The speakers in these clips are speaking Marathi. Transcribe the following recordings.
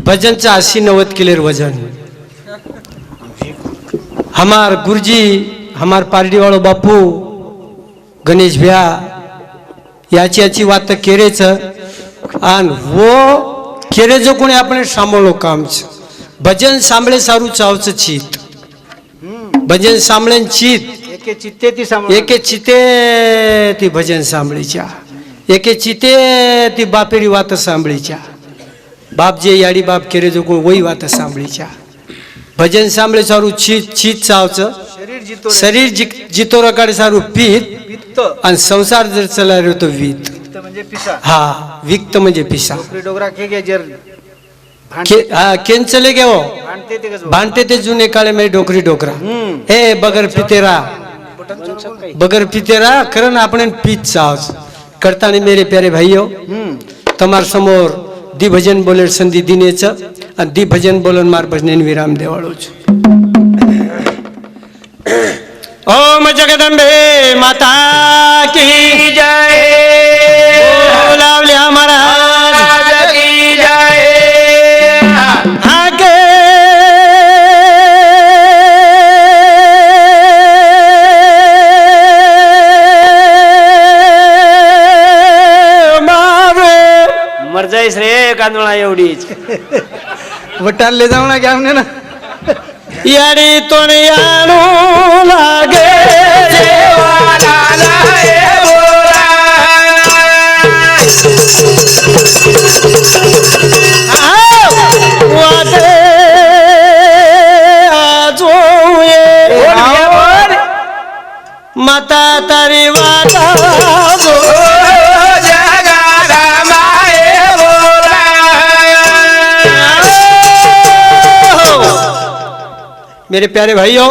भजनचं 80-90 किलो वजन। हमार गुरुजी हमार पारडी वालो बापू गणेश भैया याची वात केरेच आन वो केरे जो कोणी आपण सांभाळलो काम छ भजन सांभळे सारू चावच चीत भजन सांभळेन चीत एके चिते ती भजन सांभळीच्या एके चिते ती बापेरी वात सांभळीच्या बाप जे याडी बाप केरे जो कोण वही वात सांभळीच्या भजन सांभळे सारू चीत चीत चावच शरीर जितो रकाडे सारू पीत आणि संसार जर चला रे तो वीत म्हणजे पिसा हा विक्त म्हणजे पिसा डोगरा के जर हा केन चले गए हो भांडते ते जुने काळे में डोकरी डोकरा ए बगर पितेरा करण आपण पीत चावच करताने मेरे प्यारे भाईयो तमार समोर दी भजन बोले संधी दिनेच आणि दी भजन बोलन मार भजन विराम देवाळोच। ओम जगदंबे माता की जय बोलावल्या महाराज की जय। आगे मारे मर जाईस रे कांदोळा एवढीच वटाले जाऊ ना घ्या ना यारी तोने आणू लागे देवाला लाए बोला वादे आजो ये माता तारी वादा जो जगाला माए बोला। मेरे प्यारे भाइयों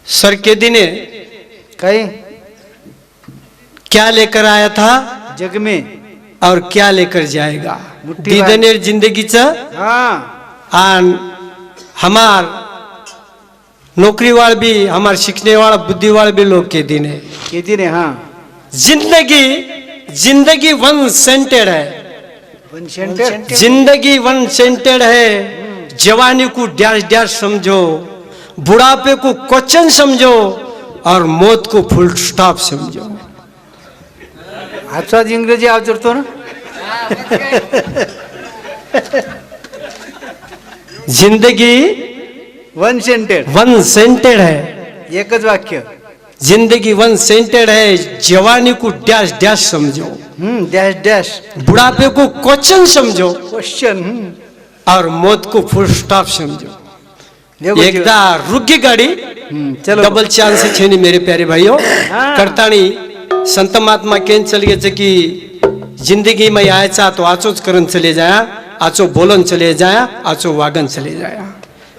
सर के दिने कहीं क्या लेकर आया था जग में और क्या लेकर जाएगा दीदनेर जिंदगीचा आन हमार नौकरी वाल भी हमार सीखने वाला बुद्धि वाल भी लोग के दिन है हाँ जिंदगी वन सेंटेड है जिंदगी वन सेंटेड है। जवानी को डैश डैश समझो बुढ़ापे को क्वेश्चन समझो और मौत को फुल स्टॉप समझो। अच्छा इंग्रजी आवडतो ना जिंदगी वन सेंटेड है एकच वाक्य जिंदगी वन सेंटेड है। जवानी को डैश डैश समझो डैश डैश बुढ़ापे को क्वेश्चन समझो क्वेश्चन और मौत को फुल स्टॉप समझो। एकदा रुकी गाड़ी चलो डबल चांस छे नहीं मेरे प्यारे भाइयों करतानी संत महात्मा केन चल गए कि जिंदगी में आयचा तो आचोच करन चले जाया आचो बोलन चले जाया आचो वागन चले जाया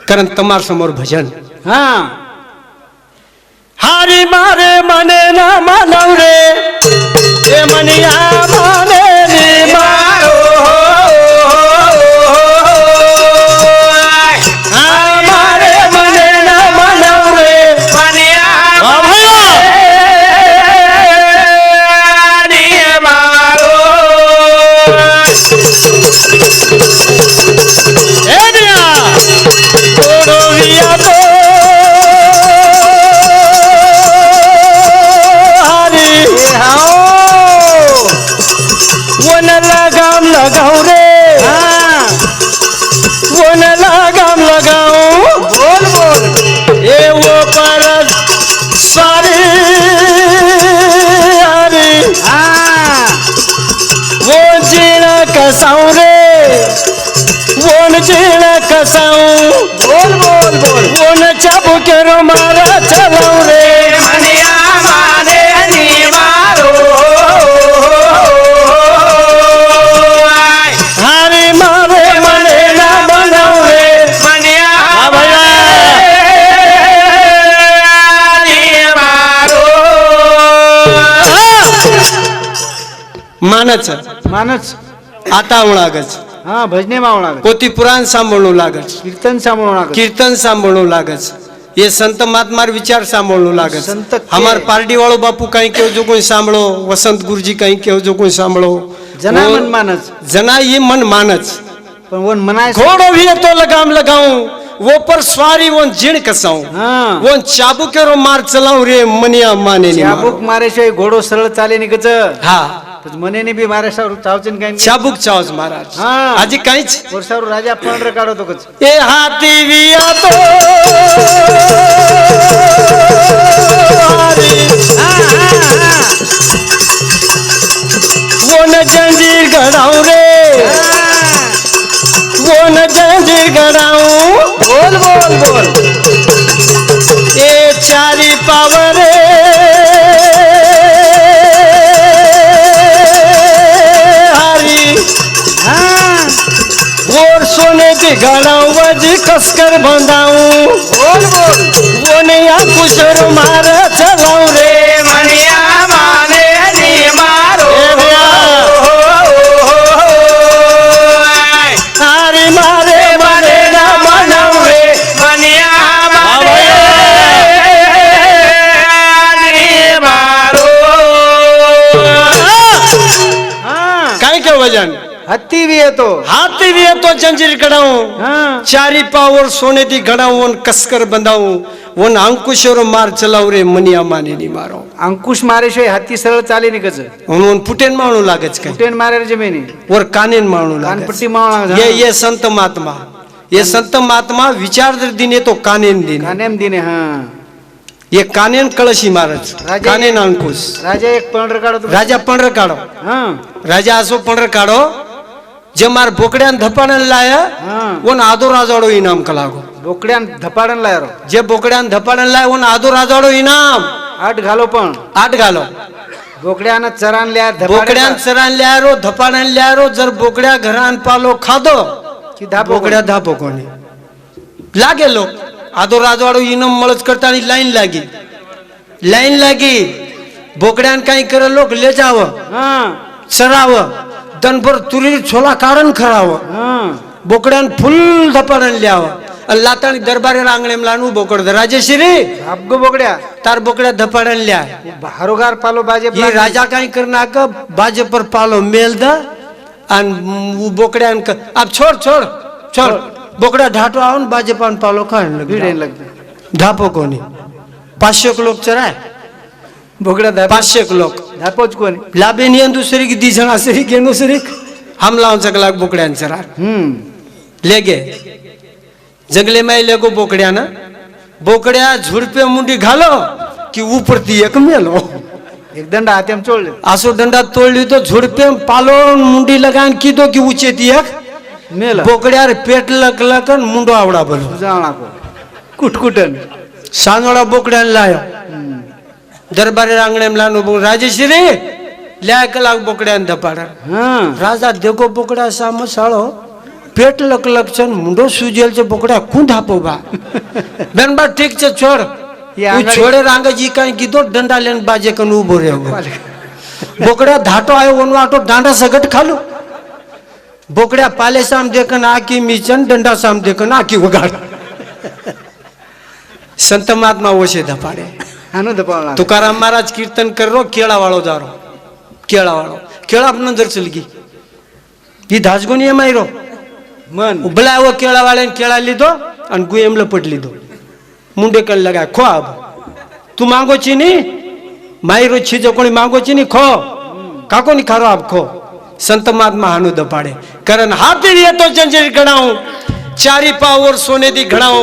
करन तमार समोर भजन हाँ हारी मारे मने ना मानव रे ए मनिया माने रे मारो हमारे मने ना मानव रे मनिया मारो ए दिया तोड़ो लिया तो लगाम लगाऊ रे वो न लगाम लगाऊ बोल बोल ये वो पर सारी वो जीना कसाऊ रे वो न जीना कसाऊ बोल बोल बोल वो न चाबू के रो मारा चलाऊ रे मनिया माने नी मारो मानच मानच आता उळागच हा भजने मावं लागत पोथी पुराण सांभाळू लागत कीर्तन सांभाळून लागत कीर्तन सांभाळू लागत ये संत महात्मार विचार सांभाळू लागत संत के- हमार पारडी वालो बापू कहीं केव जो कोई सांभळो वसंत गुरुजी कहीं केव जो कोई सांभळो जना वो- मन मानस जना ये मन मानच पण वन मनाय घोड़ो भी तो लगाम लगाऊं वो पर स्वारी वो जिण कसाऊं हा वो चाबुकेरो मार चलाऊं रे मनिया माने नी मारो. चाबूक मारेशिवाय घोडो सरळ चाले निकच हा मनेने बी मारेशावर चावचन काय चाबुक चावज महाराज हा. आजी काहीच वर्षावर राजा पांढर काढतो कच ए हाथी विया तो वो न जंजीर गड़ाऊं रे वो न जंजीर गड़ाऊं बोल बोल बोल ए चारी पावरे हरी और सोने की गड़ाऊं वज कसकर बंधाऊं बोल बोल वो नैया कुशर मार चलाऊं रे मनिया माने नी मारो ए भैया हारी मारे मारे ना मानव रे मनिया काय के वजन हत्ती भी येतो हाथी भी है तो जंजीर गड़ाऊं हा चारी पावर सोने दी गड़ाऊं वन कसकर बंधाऊं वन अंकुश और मार चलाऊ रे मनिया माने नी मारो अंकुश मारेशिवाय हत्ती सरळ चाले निकच वन पुटेन माणू लागच काय कुटेन मारे जमिनी वर कानेन माणू लागच कानपट्टी मावळा ये संत महात्मा ये संत महात्मा विचार जर दिने तो कानेन दिने कानेम दिने हा ये कानेन कळशी महाराज राजा- कानेन अंकुश राजा एक पांढर काढतो राजा पंढर काढो हा राजा असो पंढर काढो जे मार बोकड्यान धपाडन लाया हा वन आदो राजाडो इनाम कलागो बोकड्यान धपाडन लायरो जे बोकड्यान धपाडन लाय वन आदो राजाडो इनाम आठ घालो पण आठ घालो बोकड्यान चरान लिया बोकड्यान चरान ल्यारो धपाडन ल्यारो जर बोकड्या घरान पालो खादो की धापो बोकड्या धापो कोणी लागे लोक आदो राजवाडो इनाम मळच करता लाईन लागी बोकड्यान काही कर लोक ले जाव हा चराव दनभर तुरी छोला काढून खरावं हा बोकड्यान फुल धपाडन ल्यावं लाताणी दरबारे रांगणेम लानू बोकड राजेश्री आपगो बोकड्या तार बोकड्या धपाडन ल्या हारोगार पालो बाजे ये राजा काही करना का बाजे पर पालो मेल द अन बोकड्यान अब छोड़ छोड़ छोड़ बोकड्या ढाटो आऊन बाजे पान पालो खाण भिडेन लग लागते धापो कोणी 500 लोक चराय बोकड्या धाप 500 लोक धापोच कोणी लाभेनी दुसरी की दी जण असरी गेनो सरी हम लावून चकलाक बोकड्यान चरा लेगे जंगले में लेगो बोकड्या ना बोकड्या झुडपे मुंडी घालो की उपरती एक मेलो एक दंड हात्याम चोळले आसो डंडा तोडली तो झुडपे पालो मुंडी लगान की दो की उचेती एक मेला बोकड्यार पेट लकलकन मुंडो आवडा बोलो जाणा को कुटकुटन सांगोडा बोकड्यान लायो दरबारे रांगणे लानो बोल राजेश्री ल्या कलाक बोकड्यान धपाडा हा राजा देखो बोकड्या साम साळो पेट लकलकचन मुंडो सुजेल बोकड्या कु धापो बा बेन बा ठीक छे छोड़ ये उ आंगड़ी- छोड़े रांग जी काई कीधो डंडा लेन बाजे कन उभो रे बोकड्या धाटो आयो वनो आटो डांडा सगट खालो बोकड्या पाले साम देखन आकी मीचन डंडा साम देखन आकी वगाड संत महात्मा वशे धपाडे हानु दपावला तुकाराम महाराज कीर्तन कर रो केळा वाळो जारो केळा वाळो केळा अपना जर चलगी ही धाजगोनी मायरो मन उबला वो केळा वाले केळा लीधो आणि गुएम लपट लीधो मुंडे कर लगा खो अब तू मांगो चीनी मायरो छीजो कोणी मांगो चीनी खो काको नी खारो अब खो संत महात्मा हानु दपाडे कारण हाथी येतो जंजीर गणाऊ चारी पावर सोने दी घडाऊ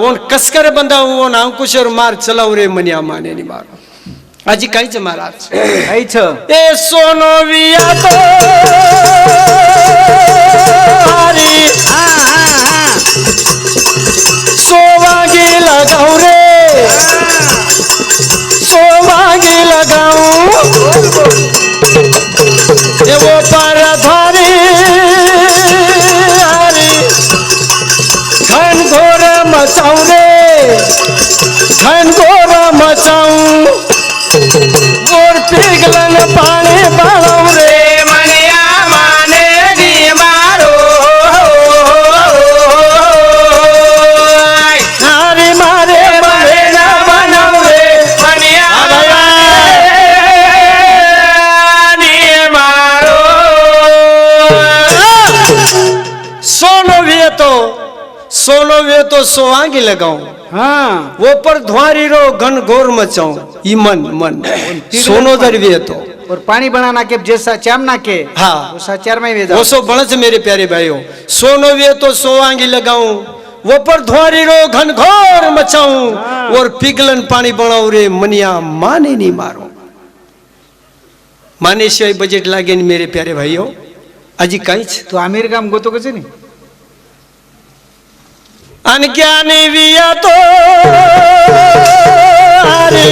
वो कसकर बंधाऊ वो अंकुशर मार चलाऊ रे मनिया माने नी मारो आजी काहीच महाराज काहीच ए सोनो विया तो हरी सोवागी लगाऊ रे सोवागी लगाऊ ए वो परधारी हरी घनघोर मचाऊ रे घनघोर मचाऊ और पिघलन पानी बाळू रे मनिया माने दी मारो सोनो वे तो सोआंगी लगाऊं हाँ वो पर धुआरी रो घन घोर मचाऊं ई मन सोनो दर वे तो और पानी बनाना के जैसा चामना के हाँ वैसा चार में वे वो सो बणच मेरे प्यारे भाइयों सोनो वे तो सोआंगी लगाऊं वो पर धुआरी रो घन घोर मचाऊं और पिघलन पानी बनाऊ रे मनिया माने नहीं मारो माने शिवाय बजेट लागे नहीं मेरे प्यारे भाइयों अजी काहीच तो अमेरिका में गोतो कसे नहीं अनज्ञानी विया तो अरे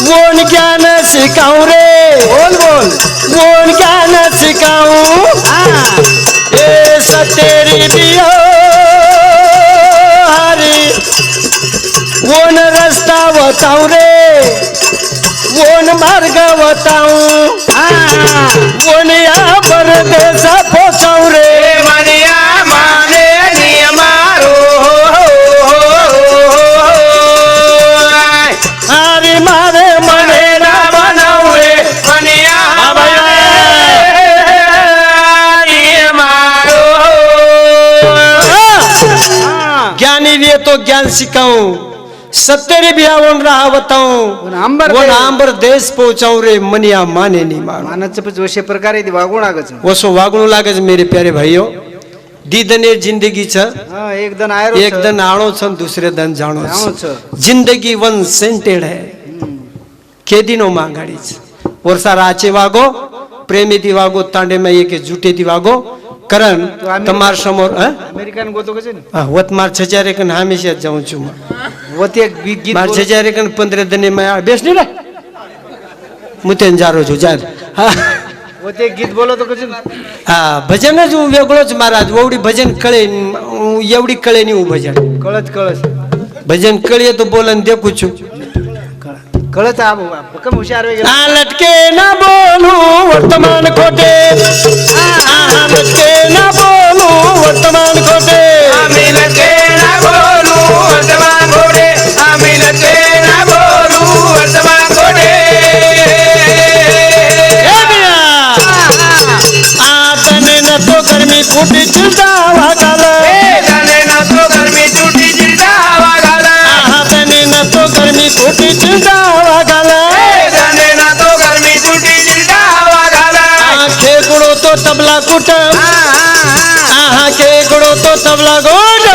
वो ज्ञान सिखाऊं रे बोल वो ज्ञान सिखाऊं ए सतेरी बिया अरे वो न रास्ता बताऊं रे वो न मार्ग बताऊं वो न यहाँ परदेश पहुंचाऊं रे मनिया माने नियमारो हरे मारे मने ना बनाऊं रे मनिया नियमारो ज्ञानी भी तो ज्ञान सिखाऊं सत्तेरी भी आवून राह बताऊं वो नांबर देश पहुंचाऊं रे मनिया माने नहीं मारो मानाचं पण वशे प्रकारे ते वागून लागच वो सो वागणू लागेच मेरे प्यारे भाइयों दीदने जिंदगी छ हाँ एक दन आयो एक दन आणो छ दूसरे दन जाणो जाणो छ छ। जिंदगी वन सेंटेड है के दिनो मांगाड़ी छ वर्षा राचे वागो प्रेमी दी वागो तांडे में एक झूठे दी वागो करण तमार समोर अमेरिकन गोतो कसे नहीं वत मार छजारे कन हमेशा जाऊं छु वो ते एक गीत मार छजारे कन 15 दिन में बेस नहीं रे मुतेन जारो छु जा वो ते एक गीत बोलो तो कसे हा भजन ज वेगळोच महाराज एवढी भजन कळे एवढी कळे नाही भजन कळत भजन कळे तो बोलन देखू छु कळत आ कम हुशार वे आ लटके ना बोलू वर्तमान खोटे लटके ना बोलू वर्तमान खोटे आम्ही लटके ना बोलू वर्तमान घोडे आम्ही लटके ना बोलू वर्तमान घोडे आतने न तो गर्मी फुटी चिंता वागाल जाने ना तो गर्मी टूटी जिंदा वागाला आतने न तो गर्मी फुटी चिंता वागाल जाने ना तो गर्मी टूटी जिंदा वागाला खेकड़ो तो तबला कुट खेकड़ो तो तबला गोट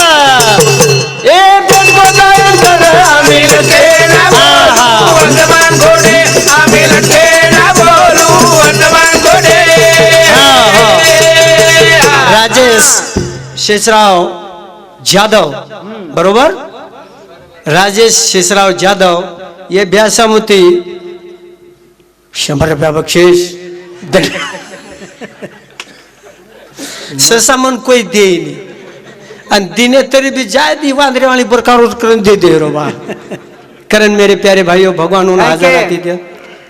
ए पेट को गायन कर आम्ही लटके ना बोलू वर्तमान घोडे आम्ही लटके ना बोलू वर्तमान घोडे राजेश शेषराव जाधव बरोबर राजेश शेषराव जाधव ये ब्यासामुती 100 रुपया बक्षीस ससा मन कोई दे नहीं आणि दिने तरी भी जाय दी वांदरे वाली प्रकार करून दे दे रो बा करण मेरे प्यारे भाइयों भगवान उन हाजर आती दे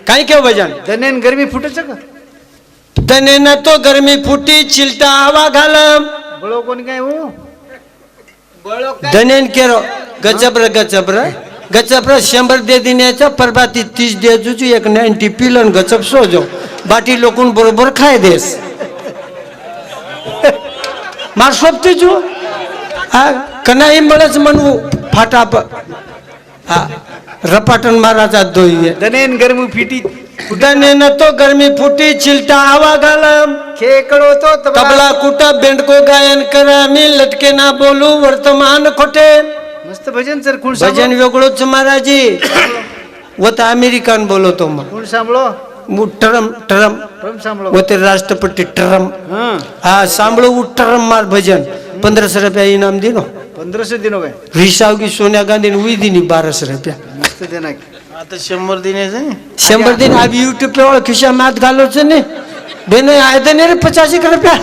काय क्यों भजन दनेन गर्मी फुटच का तने न तो गर्मी फुटी चिलटा हवा घालम बळो कोण काय हो धनेन केरो गजबर 100 दे देण्याचा परबाती 30 दे जुजू एक 90 पिलन गचप सोजो बाटी लोकून बरोबर खाय देस मार सोबती जू हा कनाई मळच म्हणू फाटाप हा रपाटन महाराजा दोई दनेन गर्मी फिटी धने न तो गर्मी फुटी चिलटा हवा घालम खेकडो तो तबला कुटा बेंड को गायन करा मी लटके ना बोलू वर्तमान खोटे मस्त भजन सर कोण भजन वेगळोच महाराजी वो तो अमेरिकन बोलो तो मग कोण सांभळो वो टरम टरम प्रम सांभळो वो ते राष्ट्रपति टरम हां हा सांभळो वो टरम मार भजन 1500 रुपया इनाम दिनो 1500 दिनो काय रिसाव की सोनिया गांधी ने हुई दिनी 1200 रुपया मस्त देना आता 100 दिनेच 100 दिन अब यूट्यूब पे और खिशा मात घालो से ने बेने आए दे ने 85 रुपया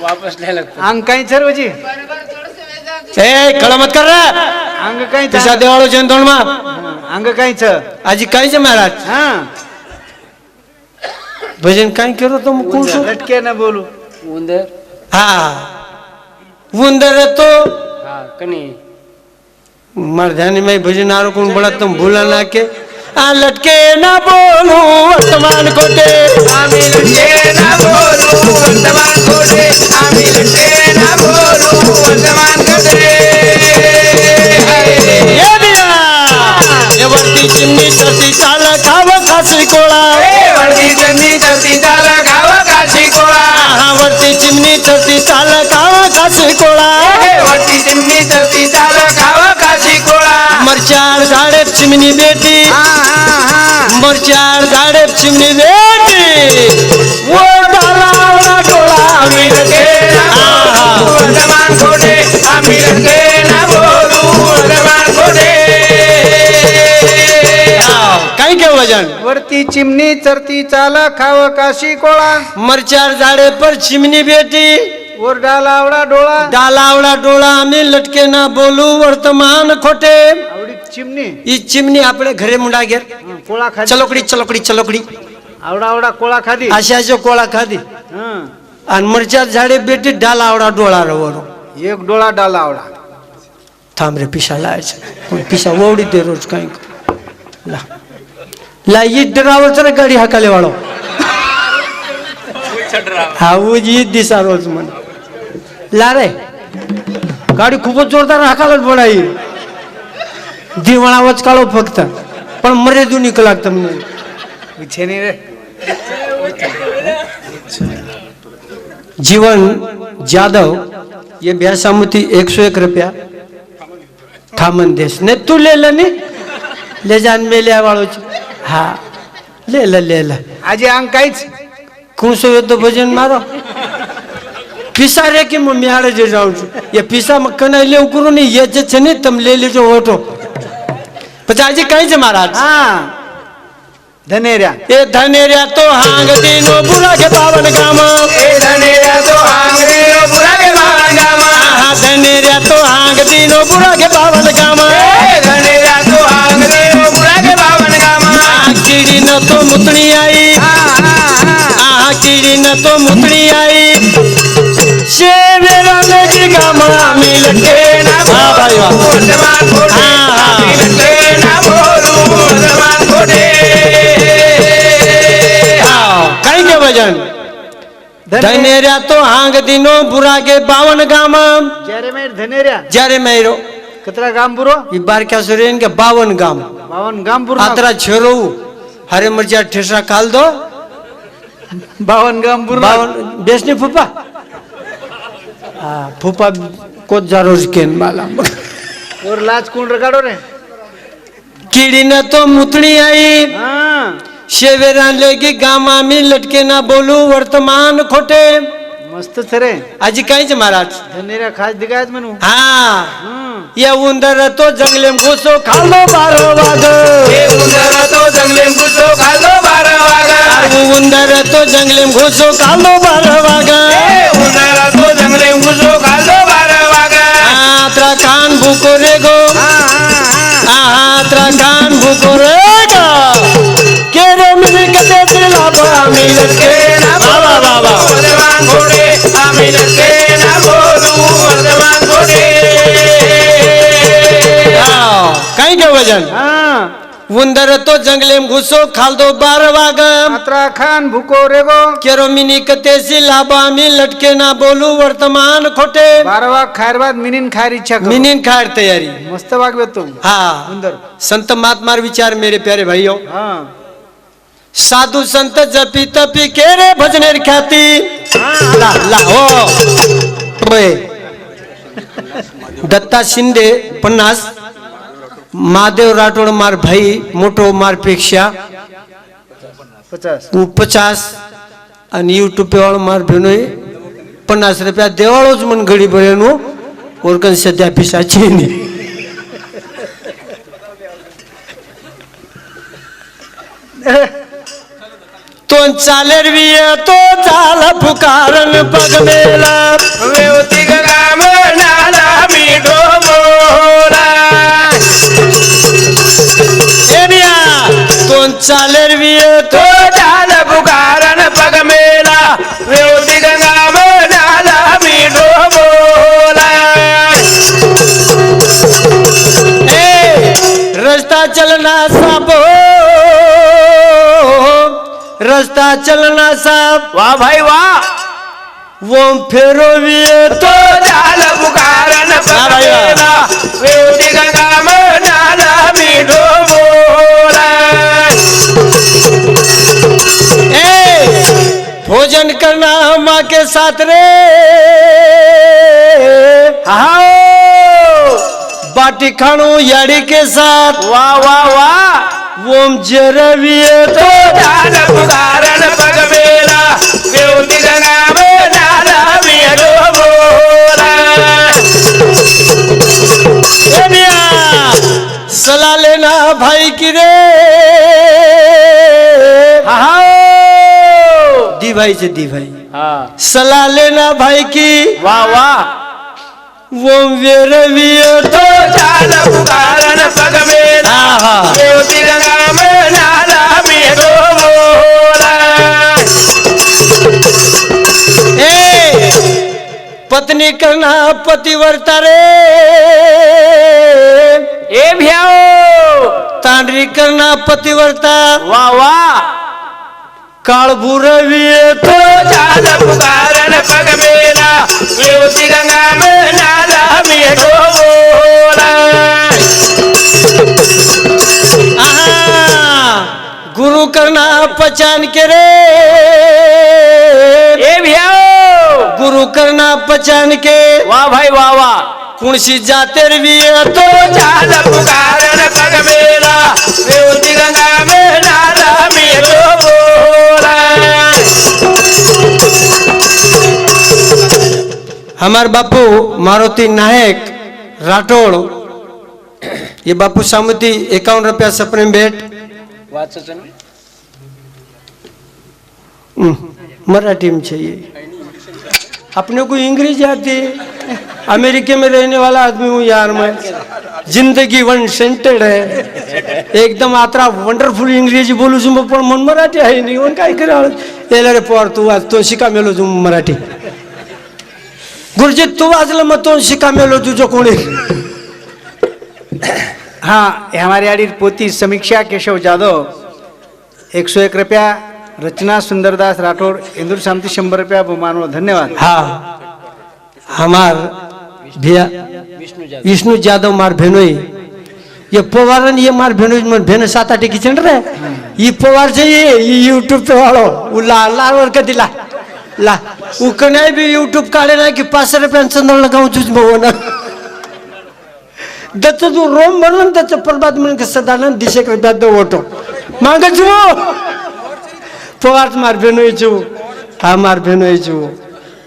वापस ले लगता अंग काय सर्वजी ए कळा मत कर रहा अंग काय तिसा देवाळो चंदोण मा अंग काय आजी काय छे महाराज हां भजन काय करो तो कोण सो लटके ना बोलू उंदर हा उंदर तो हा कनी मर्दानी में भजन आरो कोण बोला तुम भूला ना के लटके ना बोलू वर्तमान खोटे आम्ही लटके ना बोलू वर्तमान खोटे आम्ही लटके ना बोलू वर्तमान खोटे ये दिया ये वरती चिमणी चढती चाल खाव खासी कोळा वरती चिमणी चढती चाल खाव खासी कोळा हा वरती चिमणी चढती चाल खाव खासी कोळा वरती चिमणी चढती चाल खाव खासी कोळा मरचार झाडे चिमणी बेटी मरचार झाडे चिमणी बेटी वो डाला डोळा आम्ही लटके ना बोलू वर्तमान खोटे आम्ही लटके ना बोलू वर्तमान खोटे काय के वजन वरती चिमणी चरती चाल खाव काशी कोळा मरचार झाडे पर चिमणी बेटी वर डालावडा डोळा डालावडा डोळा आम्ही लटके ना बोलू वर्तमान खोटे आवडी चिमणी ही चिमणी आपले घरे मुंडा घेर कोळा खादी चलोकडी चलोकडी चलोकडी आवडा आवडा कोळा खादी अशा कोळा खादी हं. आणि मरचार झाडे बेटी डालावडा डोळा रवरो एक डोळा डालावडा थांब रे पिशा लायचं पिशा ओवडी दे रोज काही ला ला ई डरावच रे गाडी हाकाले वाळो हा उजी दिसा रोज म्हण ला रे गाडी खूपच जोरदार हाकालच पडाई दिवाळावच काढो फक्त पण मर्यादून निक लागतं म्हणजे विछेनी रे जीवन जादव ये ब्यासामुती 101 रुपया थामन देश ने तू ले ले जान मेल्या वाळो हा ले आजी अंग काहीच कुसो येतो भजन मारो पिसा रे की मम्मी आड़े जे जाऊं ये पिसा मक्कन ले करून ये जे छने तम ले जो ओटो पचाजी कहीं से महाराज हा धनेऱ्या ए धनेऱ्या तो हांग दिनो बुरा के पावन गाम ए धनेरा तो आंगरे बुरा के बावन गामा हा धनेऱ्या तो हांग दिनो बुरा के पावन गाम ए धनेरा तो आंगरे बुरा के बावन गामा कीड़ी न तो मुतनी आई आहा कीड़ी न तो मुतनी आई शेवेरा लगी गामा मिल के ना भाई वाह वर्तमान खोटे आम्ही लटके ना बोलू वर्तमान खोटे कहीं के वजन धनेऱ्या तो हांग दिनो बुरा के 52 गाम जरे मेर धनेऱ्या जारे मैरो कतरा गाम बुरो ई बार क्या सुरेन के 52 गाम 52 गाम बुरो आतरा छेरो हरे मर्जा ठेसा काल दो 52 गाम बुरो 52 बेसने फूफा फूफा को जरूर केन माला और लाज कुंड रगाडो रे कीड़ी न तो मुतनी आई हां शेवेरा लेगी गामा में लटके ना बोलू वर्तमान खोटे मस्त छरे आजी काहीच महाराज धनेऱ्या खास दिगायत म्हणू हा हं. ये उंदर तो जंगले में घुसो खालो 12 वाग ए उंदर तो जंगले घुसो खालो 12 वागा उंदर तो जंगले में घुसो खालो 12 वाग ए उंदर तो जंगले घुसो खालो 12 वागा आत्रा कान भूको रे गो आत्रा कान भूको रे गो केरे मिल के दिला बा मिल के ना बाबा बाबा वर्तमान खोटे आम्ही लटके ना बोलू वर्तमान खोटे कहीं के वजन हां उंदर तो जंगले में घुसो खाल दो 12 वाग मात्रा खान भुको रेगो केरो मिनी कतेसी लाबा में लटके ना बोलू वर्तमान खोटे 12 वाग खायर बाद मिनिन खायर इच्छा करो मिनीन खार तैयारी मस्त वाग बेतो हाँ उंदर संत महात्मार विचार मेरे प्यारे भाइयों हां साधु संत जपी तपी केरे भजनेर ख्याती ला ला हो ओए. दत्ता शिंदे 50 महादेव राठोड मार भाई मोठो मार पेक्षा 50 50 आणि युट्यूब पे वाळ मार भेनोय 50 रुपया देवाळोच मन घडी बरेनो ओरकन सध्या पिसाची नी तो चालेर विय तो झाला फुकारन पगमेला वेवती गाम नाला मी डोबोला एरिया तो चालेर विय तो झाल पुकारण पग मेला वेवती गाम नाला मी डोबोला ए रस्ता चलना साबो चलना साप वा भाई वा ओम फेरोविये तो झालं पुकारण पगवेला वेवती गंगा मनाला मी डोबोला भोजन करना माँ के साथ रे हाओ बाटी खाणू याड़ी के साथ वा वा वा ओम जरविये तो झालं पुकारण पगवेला वेवती गंगा मनाला मी डोबोला सलाह लेना भाई की रे हाओ दी भाई से दी भाई हा सलाह लेना भाई की वा वा ओम वेरविये तो झालं पुकारण पगवेला वेवती गंगा मनाला मी डोबोला पत्नी करना पतिव्रता रे ए भ्याओ तांडरी करना पतिव्रता वा वा काळभुरविये तो झालं पुकारण पगवेला वेवती गंगा मनाला मी डोबोला गुरु करना पहचान के रे ए भ्याओ गुरु करना पहचान के वा भाई वा वा कुणसी जाते रविये तो झालं पुकारण पगवेला वेवती गंगा मनाला मी डोबोला हमार बापू मारुति नायक राठोड ये बापू सामती 51 रुपया सपने में भेट मराठी में चाहिए अपने को इंग्लिश आती है अमेरिका में रहने वाला आदमी हूँ यार मैं जिंदगी वन सेंटेड है एकदम आत्रा वंडरफुल इंग्रजी बोलू છું પણ મન મરાઠી आहे નહીં ઓન काय કરે એલા રે પોર તું आज तो शिका मेलो છું मराठी गुरुजी तू वाजलं मग तो शिका मेलो तुझं कोणी हाँ हमारे आड़ी पोती समीक्षा केशव जादव 101 रुपया रचना सुंदरदास राठौड़ इंदुर शांति 100 रुपया मानो धन्यवाद हाँ हमार भैया विष्णु जादव मार भेनोई ये पवारन ये मार भेनोई मन भेन 7-8 की चंड रहे ये पवार चाहिए ये यूट्यूब पे वालो वो ला वर का दिला ला वो कन्या भी यूट्यूब काढे ना की 500 रुपयांचं चंदन लगाऊं तुझ भावना त्याचं तू रोम म्हणून त्याचं प्रभात म्हणून कसं सदानंद 200 रुपयात दो ओटो मांग छु पवार मार भेनोई छु हा मार भेनोई छु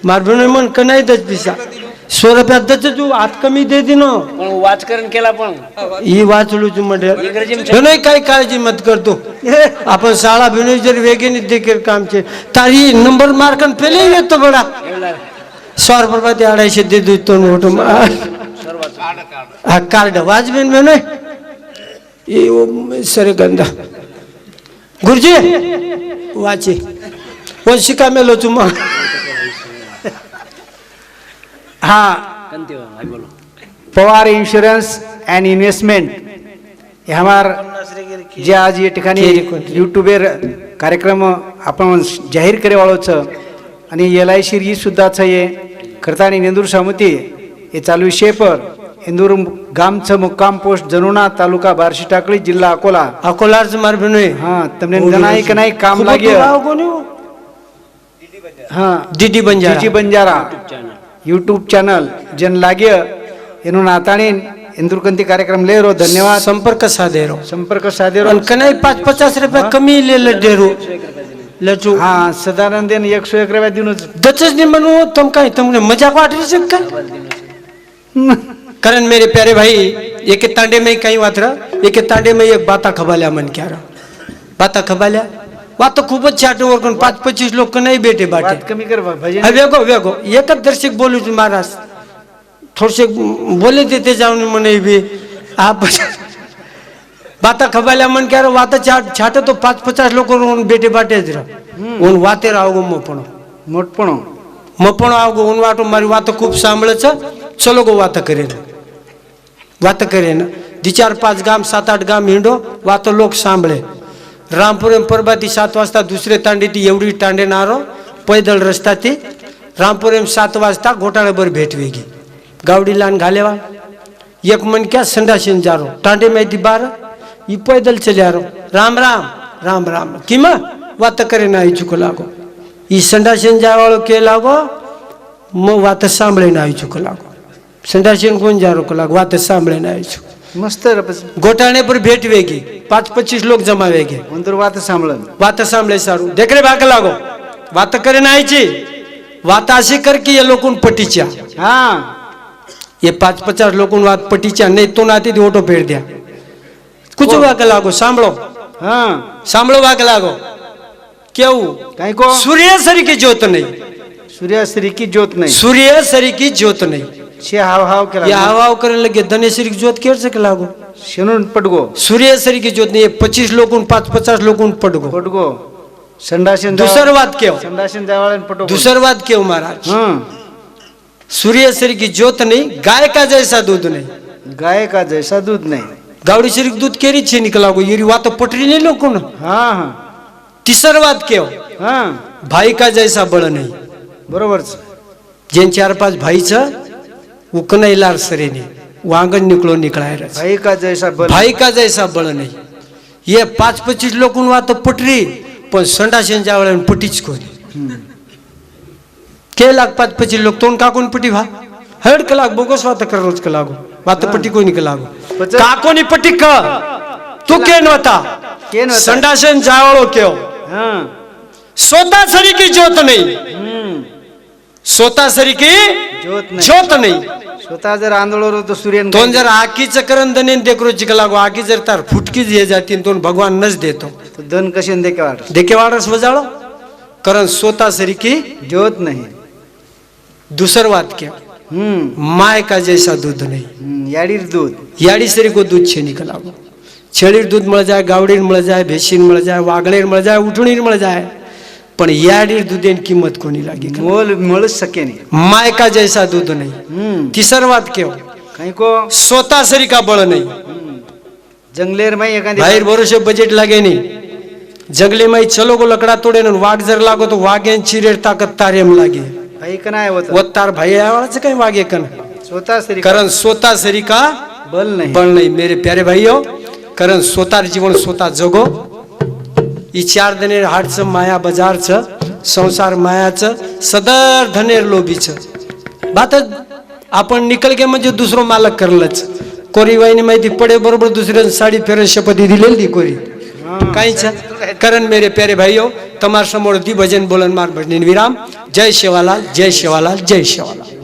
मार भेनोई मन कन्या दच पिसा 100 रुपयात त्याचं तू हात कमी दे दिनो पण वाचकरण केला पण ही वाचलू तू म्हणजे भेनोई काही काळजी मत करतो आपण शाळा भेनोई जर वेगेने देखील काम छे तारी नंबर मार्कन पहिले येतो बडा 100 रुपया 250 दे दो तो ओटो हा कार्ड वाजबेन भेनोई ये सरे गंदा गुरुजी वाचे वो शिका मेलो तू मग हाँ पवार इंश्योरेंस एंड इन्वेस्टमेंट हे हमार जे आज ये ठिकाणी यूट्यूबर कार्यक्रम आपण जाहीर करे वाळोच आणि LIC ही सुद्धाच ये करतानी नेंदूर समिती हे चालू विषय पर इंदूर गामचं मुक्काम पोस्ट जनुना तालुका बार्शी टाकळी जिल्हा अकोला अकोलाच मार भेनोई हाँ तमने जनाई के नहीं काम लागे हाँ डीडी बंजारा यूट्यूब चॅनल जन लागे एनु नाताणी इंदुरकंती कार्यक्रम ले रो धन्यवाद संपर्क साधे रो रो कनाई 5-50 रुपया कमी ले डेरो लचू हाँ सदानंद 101 रुपया दिनोच दचच नहीं मनु तुम काय तुमने मजाक वाट रही से का कारण मेरे प्यारे भाई एक तांडे में कहीं बात रहा एक तांडे में एक बाता खबाल्या मन क्या रहा बाता खबाल्या बात तो खूब छाट और 5-25 लोग को नहीं बेटे बाटे बात कमी कर भजन वेगो एक दर्शक बोलू तू महाराज थोड़से बोले देते जाओ मने भी आप बाता खबाल्या मन क्या रहा वाता छाटे तो 5-50 लोग बेटे बाटे उन वाते राव मोपणो मोठपणो मपणो आवगो उन वाटो मारी वात खूब सांभळच चलो गो वात करेन 2-4-5 गाम 7-8 गाम हिंडो वातो लोक सांभळे रामपुर परबाती 7 वाजता दुसरे तांडे ती एवढी तांडेनारो पैदल रस्ता ती रामपुर 7 वाजता घोटाळेभर भेट वेगी गावडी लान घालेवा एक मन क्या संडासीन जा रो तांडे में दी 12 ये पैदल चले आ रो राम राम राम राम किमा वात करे ना चुको लागो ई संडासीन जा वालो के लागो मो वात सांभळे ना चुको लागो संडासीन कोण जा रो को लागो वात सांभळे ना चुको मस्त घोटाणे पर भेट वेगी 5-25 लोक जमा वेगे ಒಂದರ ವಾತ सांभळन वात सांभळे सारू देख रे भाग लागो वात करे नाहीची वात अशी कर की ये लोकून पटीच्या हां ये 5-50 लोकून वात पटीच्या नाही तो नाती दी ओटो फेर द्या कुछ वाग लागो सांभळो हां सांभळो वाग लागो केऊ काय को सूर्य सरी की ज्योत नहीं सूर्याश्री की ज्योत नाही सूर्य सरी की ज्योत नहीं शे हाव हाव केला ये हवाव करने लगे धनेश्वरी की ज्योत केर सके लागो शेणून पडगो सूर्य सरी की ज्योत नहीं ये 25 लोकून 5-50 लोकून पडगो पडगो संडाशन दूसर बात केव संडाशन जावाळन पटो दूसर बात केव महाराज हां सूर्य सरी की ज्योत नहीं गाय का जैसा दूध नहीं गाय का जैसा दूध नाही गावड़ी शरीक दूध केरी छे निकला गो येरी वात पटरी नहीं लोकून हां हां तीसर बात केव हां भाई का जैसा बळ नहीं बरोबर जेन 4-5 भाईचं उकनई लार सरेने वांगण निकलो निकलाय भाई का जैसा बल भाई का जैसा बळ नहीं ये 5-25 लोकून वात पटरी पण संडाशन जावळन पटीच कोणी के लाख 5-25 लोक तोंड काकून पटी भा हड का लाग बोगस वात कर रोज का लागो वात पटी कोणी का लागो काकोनी पटी क तू केन होता केन होता? संडाशन जावळो केव हां स्वतः सरी की ज्योत नहीं स्वतः सरी की ज्योत नाही ज्योत नहीं स्वतः जर आंदोलन तो सूर्यन तोन जर आकीचं करण दनेन देखरो चिक लागो आकी जर तार फुटकी जे जाती तोन भगवान नच देतो तो धन कशन दे के वाट देखे वाडस वजाळो करण स्वतः सरी की ज्योत नाही दूसर बात क्या माय का जैसा दूध नहीं याडीर दूध याडी सरी को दूध छे निकल लागो छेड़ीर दूध मिल जाए गावडीर मिल जाए भेशीर मिल जाए वागळेर मिल जाए उठणीर मिल जाए पण याडीर दूधेन किंमत कोणी लागी मोल मिळच सके नाही माय का जैसा दूध नहीं तीसर बात क्यों काही को स्वतः सरी का बळ नहीं जंगलेर माई एखादी बाहेर भरोसे बजेट लागे नहीं जंगले में चलो को लकड़ा तोड़े न वाघ जर लागो तो वाघेन चिरेर ताकत तारेम लागे भाई का नाही होत वो तार भाई आवाज काही वागे कन स्वतः सरी कारण स्वतः सरी का बल नाही बळ नहीं मेरे प्यारे भाइयों कारण स्वतः जीवन स्वतः जगो ई 4 धनेर हाटचं माया बाजारचं संसार मायाचं सदर धनेर लोभीचं बात आपण निकल के म्हणजे दुसरो मालक करलच कोरी वाईनी माहिती पडे बरोबर दुसऱ्या साडी फेर शपथी दिलेली दी कोरी काहीच कारण मेरे प्यारे भाइयों तमार समोर दी भजन बोलन मार भजन विराम जय शेवालाल जय शेवालाल जय शेवालाल